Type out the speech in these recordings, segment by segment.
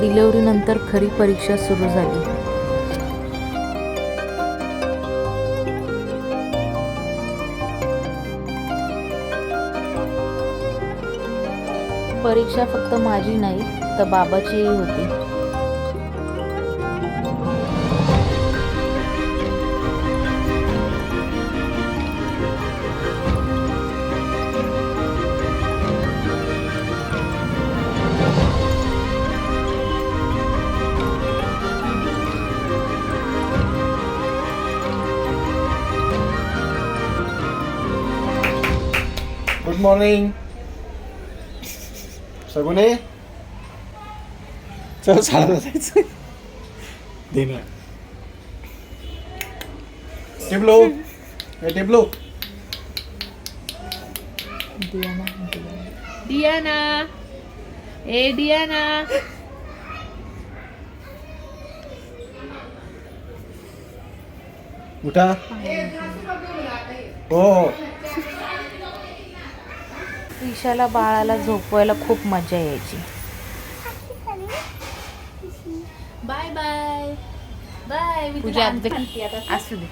डिलिव्हरीनंतर खरी परीक्षा सुरू झाली. परीक्षा फक्त माझी नाही तर बाबाचीही होती. गुड मॉर्निंग सगुने. चल शाळेला जायचं. देणार टिबलो. हे टिबलो. डियाना ए डियाना. उठा. हो. ईशाला बाळाला झोपवायला खूप मजा यायची. Bye bye bye. मी तुझ्या असू दे.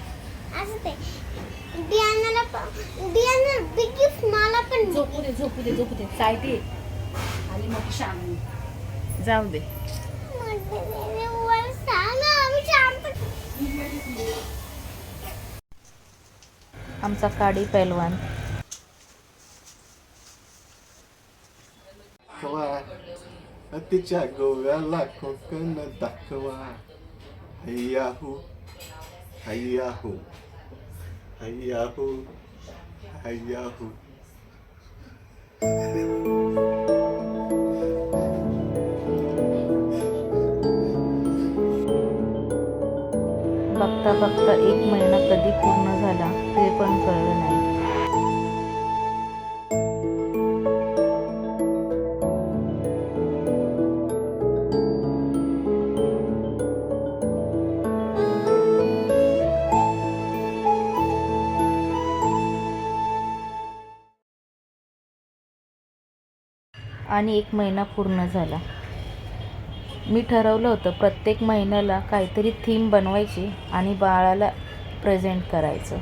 डियाना बिग गिफ्ट मला पण झोपू दे सायटी आली मग शाम. जाऊ दे. आमचा काडी पैलवान. तिच्या गोव्याला कोकण दाखवा. हैयाहू हैयाहू हैयाहू हैयाहू. बघता बघता 1 महिना कधी पूर्ण झाला ते पण कळलं नाही. आणि 1 महिना पूर्ण झाला. मी ठरवलं होतं प्रत्येक महिन्याला काहीतरी थीम बनवायची आणि बाळाला प्रेझेंट करायचं.